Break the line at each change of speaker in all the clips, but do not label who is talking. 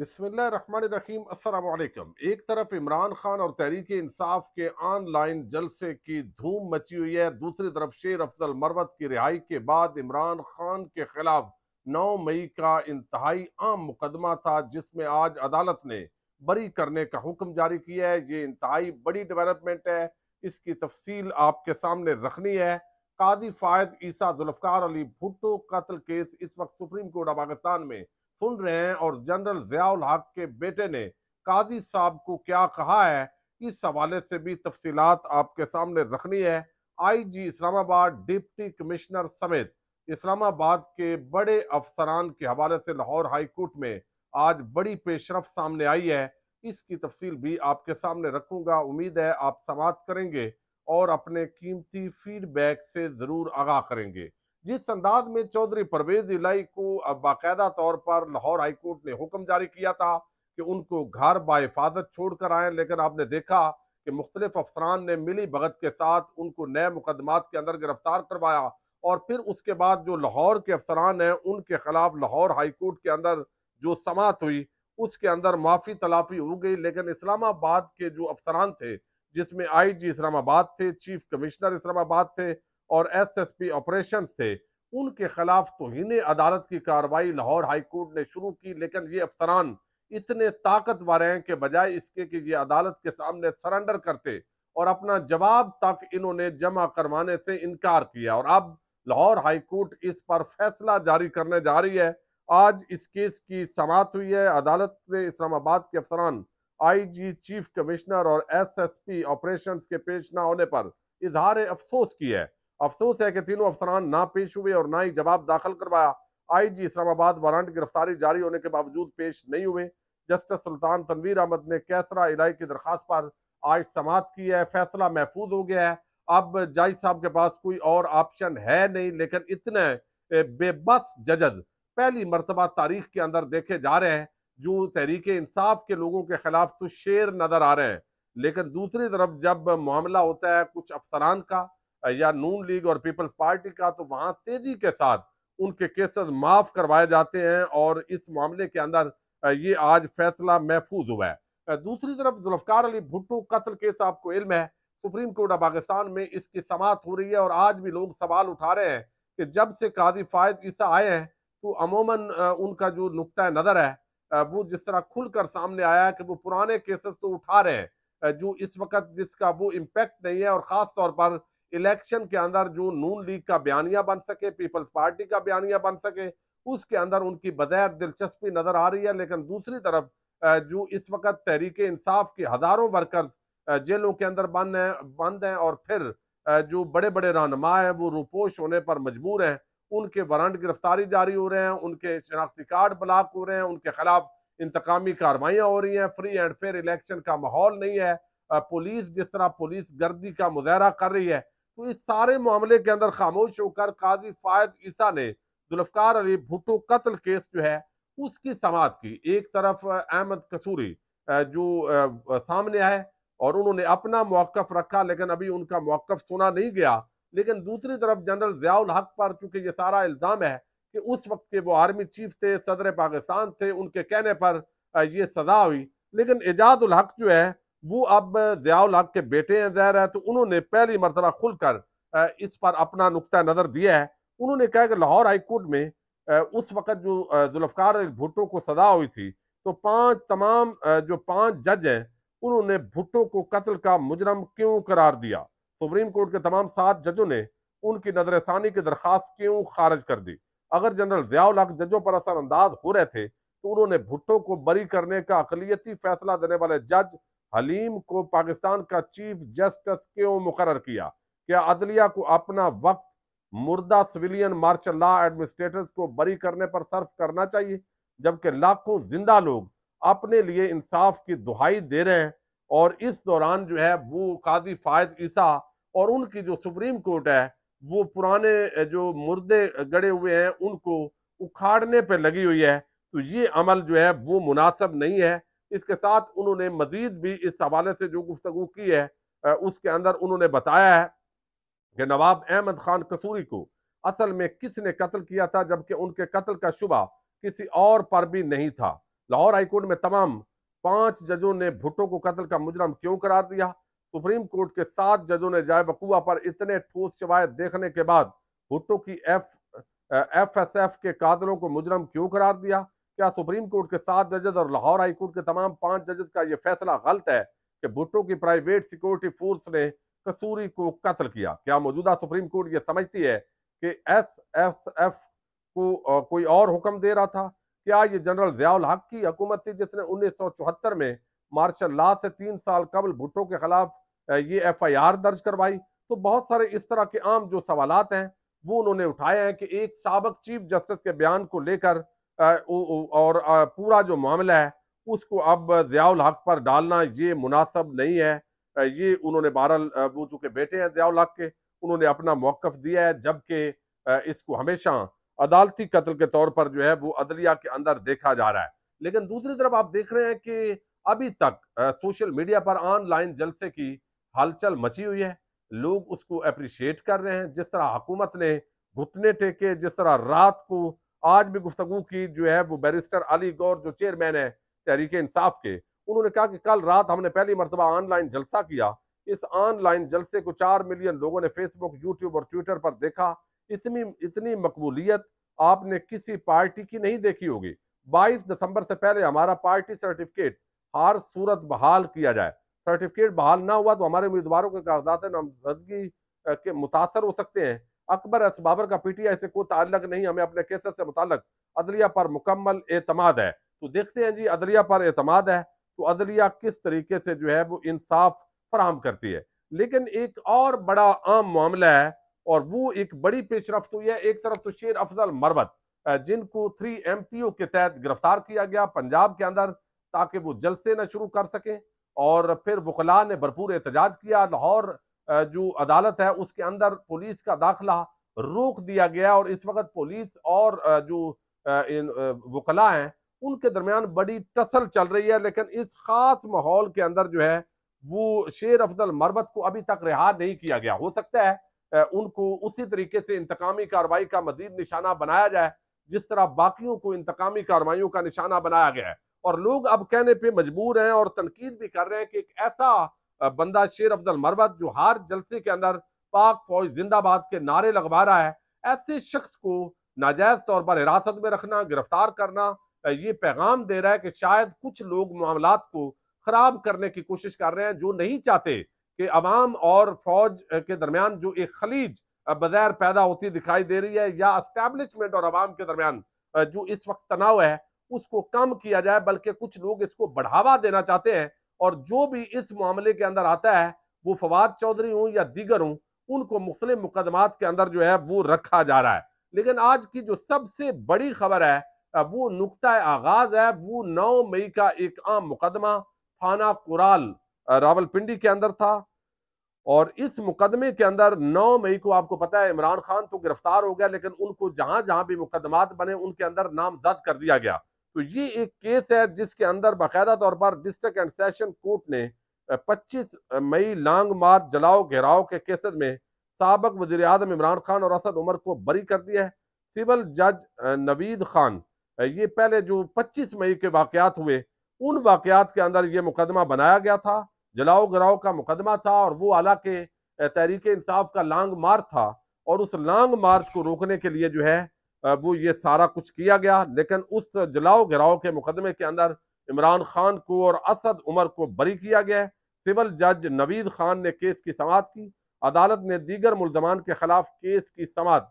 बिस्मिल्लाहिर्रहमानिर्रहीम अस्सलाम वालेकुम। एक तरफ इमरान खान और तहरीक इंसाफ के ऑनलाइन जलसे की धूम मची हुई है, दूसरी तरफ शेर अफजल मरवत की रिहाई के बाद इमरान खान के खिलाफ 9 मई का इंतहाई आम मुकदमा था, जिसमें आज अदालत ने बरी करने का हुक्म जारी किया है। ये इंतहाई बड़ी डेवलपमेंट है, इसकी तफसील आपके सामने रखनी है। कादी फायद ईसा जुल्फकार अली भुट्टो कत्ल केस इस वक्त सुप्रीम कोर्ट ऑफ पाकिस्तान में सुन रहे हैं और जनरल जियाउल हक के बेटे ने काजी साहब को क्या कहा है, इस हवाले से भी तफसीलात आपके सामने रखनी है। आईजी इस्लामाबाद, डिप्टी कमिश्नर समेत इस्लामाबाद के बड़े अफसरान के हवाले से लाहौर हाई कोर्ट में आज बड़ी पेशरफ सामने आई है। इसकी तफसील भी आपके सामने रखूंगा। उम्मीद है आप समाअत करेंगे और अपने कीमती फीडबैक से जरूर आगाह करेंगे। जिस अंदाज में चौधरी परवेज इलाही को अब बाकायदा तौर पर लाहौर हाईकोर्ट ने हुक्म जारी किया था कि उनको घर बाहिफाजत छोड़कर आए, लेकिन आपने देखा कि मुख्तलिफ अफसरान ने मिली भगत के साथ उनको नए मुकदमात के अंदर गिरफ्तार करवाया और फिर उसके बाद जो लाहौर के अफसरान हैं उनके खिलाफ लाहौर हाईकोर्ट के अंदर जो समाअत हुई उसके अंदर माफी तलाफी हो गई। लेकिन इस्लामाबाद के जो अफसरान थे, जिसमें आईजी इस्लामाबाद थे, चीफ कमिश्नर इस्लामाबाद थे और एसएसपी ऑपरेशन थे, उनके खिलाफ तौहीन अदालत की कार्रवाई लाहौर हाई कोर्ट ने शुरू की। लेकिन ये अफसरान इतने ताकतवर हैं कि बजाय इसके कि ये अदालत के सामने सरेंडर करते और अपना जवाब तक इन्होंने जमा करवाने से इनकार किया और अब लाहौर हाई कोर्ट इस पर फैसला जारी करने जा रही है। आज इस केस की समाअत हुई है। अदालत ने इस्लामाबाद के अफसरान, आईजी, चीफ कमिश्नर और एसएसपी ऑपरेशंस के पेश न होने पर इजहार अफसोस किया है। अफसोस है कि तीनों अफसरान ना पेश हुए और ना ही जवाब दाखिल करवाया। आईजी इस्लामाबाद वारंट गिरफ्तारी जारी होने के बावजूद पेश नहीं हुए। जस्टिस सुल्तान तनवीर अहमद ने कैसरा इलाही की दरखास्त पर आज समाअत की है। फैसला महफूज हो गया है। अब जज साहब के पास कोई और ऑप्शन है नहीं, लेकिन इतने बेबस जजज पहली मरतबा तारीख के अंदर देखे जा रहे हैं। जो तहरीक इंसाफ के लोगों के खिलाफ तो शेर नजर आ रहे हैं, लेकिन दूसरी तरफ जब मामला होता है कुछ अफसरान का या नून लीग और पीपल्स पार्टी का, तो वहां तेजी के साथ उनके केसेस माफ करवाए जाते हैं और इस मामले के अंदर ये आज फैसला महफूज हुआ है। दूसरी तरफ जुल्फकार अली भुट्टो कत्ल केस, आपको इल्म है सुप्रीम कोर्ट ऑफ पाकिस्तान में इसकी समाअत हो रही है और आज भी लोग सवाल उठा रहे हैं कि जब से कादी फायद ईसा आए हैं तो अमूमन उनका जो नुक्ता नजर है वो जिस तरह खुलकर सामने आया है कि वो पुराने केसेस तो उठा रहे हैं जो इस वक्त जिसका वो इम्पैक्ट नहीं है, और खास तौर पर इलेक्शन के अंदर जो नून लीग का बयानिया बन सके, पीपल्स पार्टी का बयानिया बन सके, उसके अंदर उनकी बगैर दिलचस्पी नजर आ रही है। लेकिन दूसरी तरफ जो इस वक्त तहरीक इंसाफ के हजारों वर्कर्स जेलों के अंदर बंद हैं और फिर जो बड़े बड़े रहनुमा हैं वो रुपोश होने पर मजबूर हैं, उनके वारंट गिरफ्तारी जारी हो रहे हैं, उनके शनाख्ती कार्ड ब्लॉक हो रहे हैं, उनके खिलाफ इंतकामी कार्रवाइयां हो रही हैं, फ्री एंड फेयर इलेक्शन का माहौल नहीं है, पुलिस जिस तरह पुलिस गर्दी का मुजाहरा कर रही है। तो इस सारे मामले के अंदर खामोश होकर काजी फायद ईसा ने जुल्फकार अली भुट्टो कत्ल केस जो है उसकी समाअत की। एक तरफ अहमद कसूरी जो सामने आए और उन्होंने अपना मौकफ रखा, लेकिन अभी उनका मौकफ सुना नहीं गया। लेकिन दूसरी तरफ जनरल जियाउल हक पर चूंकि ये सारा इल्जाम है कि उस वक्त के वो आर्मी चीफ थे, सदर पाकिस्तान थे, उनके कहने पर ये सजा हुई। लेकिन एजाजुल हक जो है वो अब जियाउल हक के बेटे हैं ज़ाहिर है, तो उन्होंने पहली मरतबा खुलकर इस पर अपना नुक्ता नजर दिया है। उन्होंने कहा कि लाहौर हाई कोर्ट में उस वक्त जो जुल्फकार अली भुट्टो को सजा हुई थी, तो जो पांच जज हैं उन्होंने भुट्टो को कत्ल का मुजरम क्यों करार दिया। सुप्रीम कोर्ट के तमाम 7 जजों ने उनकी नजरसानी की दरखास्त क्यों खारिज कर दी। अगर जनरल जियाउल हक जजों पर असरअंदाज हो रहे थे तो उन्होंने भुट्टो को बरी करने का अकलियती फैसला देने वाले जज हलीम को पाकिस्तान का चीफ जस्टिस क्यों मुकर्रर किया। क्या अदलिया को अपना वक्त मुर्दा सिविलियन मार्शल लॉ एडमिनिस्ट्रेटर्स को बरी करने पर सर्फ करना चाहिए, जबकि लाखों जिंदा लोग अपने लिए इंसाफ की दुहाई दे रहे हैं। और इस दौरान जो है वो कादी फायद ईसा और उनकी जो सुप्रीम कोर्ट है वो पुराने जो मुर्दे गड़े हुए हैं उनको उखाड़ने पर लगी हुई है। तो ये अमल जो है वो मुनासिब नहीं है। इसके साथ उन्होंने मजीद भी इस हवाले से जो गुफ्तगू की है उसके अंदर उन्होंने बताया है कि नवाब अहमद खान कसूरी को असल में किसने कत्ल किया था, जबकि उनके कत्ल का शुबा किसी और पर भी नहीं था। लाहौर हाईकोर्ट में तमाम 5 जजों ने भुट्टो को कत्ल का मुजरम क्यों करार दिया? सुप्रीम कोर्ट के 7 जजों ने जाए वकूआ पर इतने ठोस शवाहिद देखने के बाद भुट्टो की FSF के कातलों को मुजरम क्यों करार दिया? क्या सुप्रीम कोर्ट के 7 जजेस और लाहौर हाई कोर्ट के तमाम 5 जजेस का यह फैसला गलत है कि भुट्टो की प्राइवेट सिक्योरिटी फोर्स ने कसूरी को कत्ल किया? क्या मौजूदा सुप्रीम कोर्ट यह समझती है कि SSF को कोई और हुक्म दे रहा था? क्या ये जनरल ज़ियाउल हक की हुकूमत थी जिसने 1974 में मार्शल लॉ से 3 साल कबल भुट्टो के खिलाफ ये FIR दर्ज करवाई? तो बहुत सारे इस तरह के आम जो सवालात हैं वो उन्होंने उठाए हैं कि एक साबिक चीफ जस्टिस के बयान को लेकर और पूरा जो मामला है उसको अब ज़ियाउल हक पर डालना ये मुनासिब नहीं है। ये उन्होंने बहरहाल वो चूंकि बेटे हैं ज़ियाउल हक के, उन्होंने अपना मौक़िफ़ दिया है, जबकि इसको हमेशा अदालती कत्ल के तौर पर जो है वो अदलिया के अंदर देखा जा रहा है। लेकिन दूसरी तरफ आप देख रहे हैं कि अभी तक सोशल मीडिया पर ऑनलाइन जलसे की हलचल मची हुई है। लोग उसको अप्रिशिएट कर रहे हैं। जिस तरह हुकूमत ने घुटने टेके, जिस तरह रात को आज भी गुफ्तगू की जो है वो बैरिस्टर अली गौर जो चेयरमैन है तहरीक इंसाफ के, उन्होंने कहा कि कल रात हमने पहली मरतबा ऑनलाइन जलसा किया। इस ऑनलाइन जलसे को 4 मिलियन लोगों ने फेसबुक, यूट्यूब और ट्विटर पर देखा। इतनी इतनी मकबूलियत आपने किसी पार्टी की नहीं देखी होगी। 22 दिसंबर से पहले हमारा पार्टी सर्टिफिकेट हर सूरत बहाल किया जाए। सर्टिफिकेट बहाल ना हुआ तो हमारे उम्मीदवारों के कागजात नामजदगी के मुतासर हो सकते हैं। अकबर एस बाबर का PTI से कोई ताल्लुक नहीं, हमें अपने केसेस से मुताल्लिक अदलिया पर मुकम्मल एतमाद है। तो देखते हैं जी, अदलिया पर एतमाद है तो अदलिया किस तरीके से जो है वो इंसाफ फराहम करती है। लेकिन एक और बड़ा आम मामला है और वो एक बड़ी पेशरफ्त हुई है। एक तरफ तो शेर अफजल मरवत जिनको 3 MPO के तहत गिरफ्तार किया गया पंजाब के अंदर ताकि वो जलसे न शुरू कर सके, और फिर वकला ने भरपूर एहतजाज किया। लाहौर जो अदालत है उसके अंदर पुलिस का दाखिला रोक दिया गया और इस वक्त पुलिस और जो वकला हैं उनके दरमियान बड़ी टसल चल रही है। लेकिन इस खास माहौल के अंदर जो है वो शेर अफजल मरवत को अभी तक रिहा नहीं किया गया। हो सकता है उनको उसी तरीके से इंतकामी कार्रवाई का मजीद निशाना बनाया जाए जिस तरह बाकियों को इंतकामी कार्रवाइयों का निशाना बनाया गया है। और लोग अब कहने पे मजबूर हैं और तनकीद भी कर रहे हैं कि एक ऐसा बंदा शेर अफजल मरवत जो हर जलसे के अंदर पाक फौज जिंदाबाद के नारे लगवा रहा है, ऐसे शख्स को नाजायज तौर पर हिरासत में रखना, गिरफ्तार करना ये पैगाम दे रहा है कि शायद कुछ लोग मामलात को खराब करने की कोशिश कर रहे हैं, जो नहीं चाहते कि अवाम और फौज के दरमियान जो एक खलीज बगैर पैदा होती दिखाई दे रही है, या एस्टैब्लिशमेंट और अवाम के दरमियान जो इस वक्त तनाव है उसको कम किया जाए, बल्कि कुछ लोग इसको बढ़ावा देना चाहते हैं। और जो भी इस मामले के अंदर आता है वो फवाद चौधरी हूं या दीगर हूं, उनको मुख्तलिफ मुकदमात के अंदर जो है वो रखा जा रहा है। लेकिन आज की जो सबसे बड़ी खबर है वो नुक्ता आगाज है, वो 9 मई का एक आम मुकदमा थाना कुराल रावलपिंडी के अंदर था। और इस मुकदमे के अंदर 9 मई को आपको पता है इमरान खान तो गिरफ्तार हो गया, लेकिन उनको जहां जहां भी मुकदमात बने उनके अंदर नामजद कर दिया गया। तो ये एक केस है जिसके अंदर बाकायदा तौर पर डिस्ट्रिक्ट एंड सेशन कोर्ट ने 25 मई लॉन्ग मार्च जलाओ घेराव के केसेस में साबक वजीर आजम इमरान खान और असद उमर को बरी कर दिया है। सिविल जज नवीद खान ये पहले जो 25 मई के वाकयात हुए उन वाकयात के अंदर ये मुकदमा बनाया गया था, जलाओ गिराओ का मुकदमा था, और वो हालांकि तहरीक इंसाफ का लॉन्ग मार्च था और उस लॉन्ग मार्च को रोकने के लिए जो है वो ये सारा कुछ किया गया। लेकिन उस जलाओ गिराओ के मुकदमे के अंदर इमरान खान को और असद उमर को बरी किया गया है। सिविल जज नवीद खान ने केस की समाअत की। अदालत ने दीगर मुल्जमान के खिलाफ केस की समाअत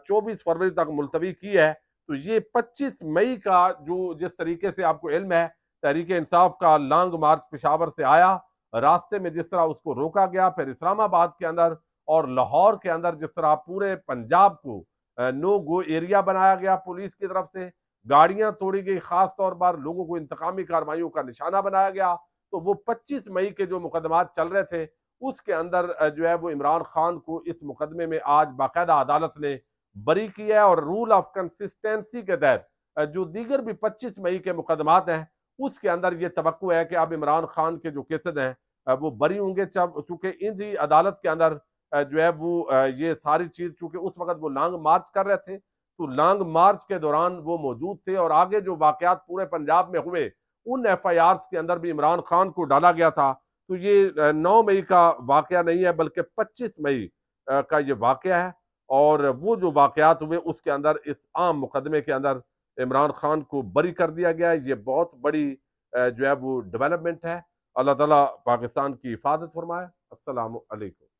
24 फरवरी तक मुलतवी की है। तो ये 25 मई का जो जिस तरीके से आपको इल्म है तहरीक इंसाफ का लॉन्ग मार्च पेशावर से आया, रास्ते में जिस तरह उसको रोका गया, फिर इस्लामाबाद के अंदर और लाहौर के अंदर जिस तरह पूरे पंजाब को नो गो एरिया बनाया गया पुलिस की तरफ से, गाड़ियां तोड़ी गई, खास तौर पर लोगों को इंतकामी कार्रवाइयों का निशाना बनाया गया। तो वो 25 मई के जो मुकदमात चल रहे थे उसके अंदर जो है वो इमरान खान को इस मुकदमे में आज बाकायदा अदालत ने बरी किया है। और रूल ऑफ कंसिस्टेंसी के तहत जो दीगर भी 25 मई के मुकदमात हैं उसके अंदर ये तवक्को है कि अब इमरान खान के जो केसेस हैं वो बरी होंगे। चूंकि इसी अदालत के अंदर जो है वो ये सारी चीज चूंकि उस वक्त वो लॉन्ग मार्च कर रहे थे तो लॉन्ग मार्च के दौरान वो मौजूद थे और आगे जो वाकयात पूरे पंजाब में हुए उन FIRs के अंदर भी इमरान खान को डाला गया था। तो ये 9 मई का वाकया नहीं है बल्कि 25 मई का ये वाकया है और वो जो वाकयात हुए उसके अंदर इस आम मुकदमे के अंदर इमरान खान को बरी कर दिया गया। ये बहुत बड़ी जो है वो डेवलपमेंट है। अल्लाह ताला पाकिस्तान की हिफाजत फरमाए। अस्सलामु अलैकुम।